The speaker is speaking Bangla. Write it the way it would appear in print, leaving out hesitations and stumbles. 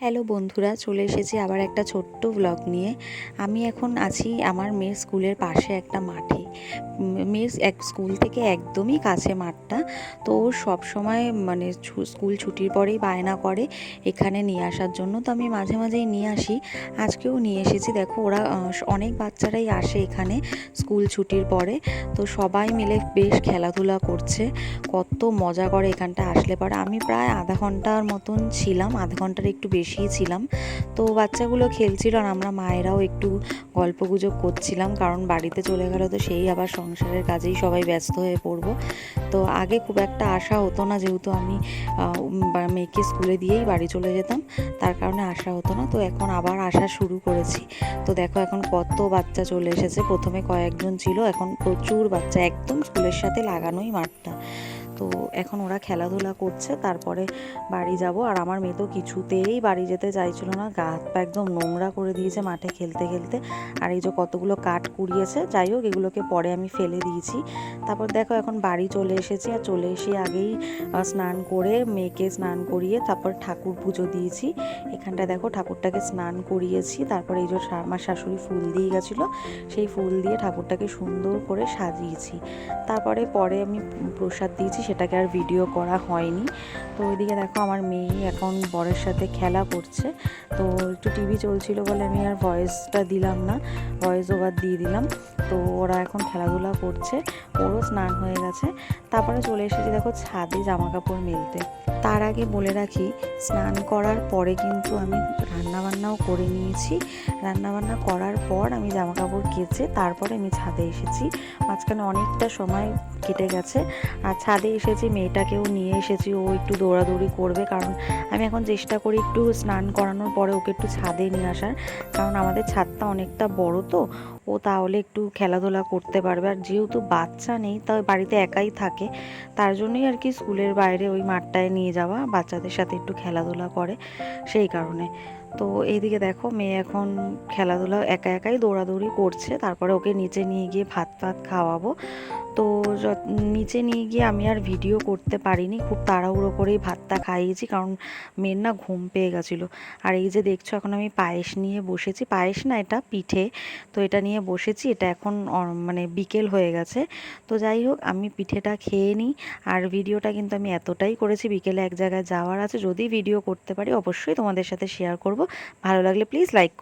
হ্যালো বন্ধুরা, চলে এসেছি আবার একটা ছোট্ট ব্লগ নিয়ে। আমি এখন আছি আমার মেয়ের স্কুলের পাশে একটা মাঠে। মেয়ের স্কুল থেকে একদমই কাছে মাঠটা। তো ও সবসময় মানে স্কুল ছুটির পরেই বায়না করে এখানে নিয়ে আসার জন্য। তো আমি মাঝে মাঝেই নিয়ে আসি, আজকেও নিয়ে এসেছি। দেখো ওরা অনেক বাচ্চারাই আসে এখানে স্কুল ছুটির পরে। তো সবাই মিলে বেশ খেলাধুলা করছে, কত মজা করে এখানটা আসলে পরে। আমি প্রায় আধা ঘন্টার মতন ছিলাম, আধা ঘন্টার একটু বেশিই ছিলাম। তো বাচ্চাগুলো খেলছিল আর আমরা মায়েরাও একটু গল্পগুজব করছিলাম, কারণ বাড়িতে চলে গেলে তো সেই আবার সংসারের কাজেই সবাই ব্যস্ত হয়ে পড়ব। তো আগে খুব একটা আসা হতো না, যেহেতু আমি মেয়েকে স্কুলে দিয়েই বাড়ি চলে যেতাম, তার কারণে আসা হতো না। তো এখন আবার আসা শুরু করেছি। তো দেখো এখন কত বাচ্চা চলে এসেছে। প্রথমে কয়েকজন ছিল, এখন প্রচুর বাচ্চা, একদম স্কুলের সাথে লাগানোই মাঠটা। তো এখন ওরা খেলাধুলা করছে, তারপরে বাড়ি যাব। আর আমার মেয়ে তো কিছুতেই বাড়ি যেতে চাইছিল না, গা হাত পা একদম নোংরা করে দিয়েছে মাঠে খেলতে খেলতে। আর এই যে কতগুলো কাঠ কুড়িয়েছে, যাই হোক এগুলোকে পরে আমি ফেলে দিয়েছি। তারপর দেখো এখন বাড়ি চলে এসেছি, আর চলে এসে আগেই স্নান করে মেয়েকে স্নান করিয়ে তারপর ঠাকুর পুজো দিয়েছি। এখানটা দেখো ঠাকুরটাকে স্নান করিয়েছি। তারপর এই যে আমার শাশুড়ি ফুল দিয়ে গেছিলো, সেই ফুল দিয়ে ঠাকুরটাকে সুন্দর করে সাজিয়েছি। পরে আমি প্রসাদ দিয়েছি, সেটাকে আর ভিডিও করা হয়নি। তো ওইদিকে দেখো আমার মেয়ে এখন বরের সাথে খেলা করছে। তো একটু টিভি চলছিল বলে আমি আর ভয়েসটা দিলাম না, ভয়েস ওভার দিয়ে দিলাম। তো ওরা এখন খেলাধুলা করছে, ওরও স্নান হয়ে গেছে। তারপরে চলে এসেছি দেখো ছাদে জামা কাপড় মেলতে। তার আগে বলে রাখি, স্নান করার পরে কিন্তু আমি রান্নাবান্নাও করে নিয়েছি। রান্নাবান্না করার পর আমি জামা কাপড় কেচে তারপরে আমি ছাদে এসেছি। মাঝখানে অনেকটা সময় কেটে গেছে। আর ছাদে এসেছি, মেয়েটাকেও নিয়ে এসেছি, ও একটু দৌড়াদৌড়ি করবে, কারণ আমি এখন চেষ্টা করি একটু স্নান করানোর পরে ওকে একটু ছাদে নিয়ে আসার, কারণ আমাদের ছাদটা অনেকটা বড়। তো ও তাহলে একটু খেলাধুলা করতে পারবে। আর যেহেতু বাচ্চা নেই, তাই বাড়িতে একাই থাকে, তার জন্যই আর কি স্কুলের বাইরে ওই মাঠটায় নিয়ে যাওয়া, বাচ্চাদের সাথে একটু খেলাধুলা করে, সেই কারণে। তো এইদিকে দেখো মেয়ে এখন খেলাধুলা একা একাই দৌড়াদৌড়ি করছে। তারপরে ওকে নিচে নিয়ে গিয়ে ভাত খাওয়াবো। তো নিচে নিয়ে গিয়ে আমি আর ভিডিও করতে পারিনি, খুব তাড়াহুড়ো করেই ভাতটা খাইয়েছি, কারণ মেয়ের না ঘুম পেয়ে গেছিলো। আর এই যে দেখছো এখন আমি পায়েস নিয়ে বসেছি, পায়েস না এটা পিঠে, তো এটা নিয়ে বসেছি। এটা এখন মানে বিকেল হয়ে গেছে। তো যাই হোক আমি পিঠেটা খেয়ে নিই। আর ভিডিওটা কিন্তু আমি এতটাই করেছি, বিকেলে এক জায়গায় যাওয়ার আছে, যদি ভিডিও করতে পারি অবশ্যই তোমাদের সাথে শেয়ার করব। ভালো লাগলে প্লিজ লাইক করো।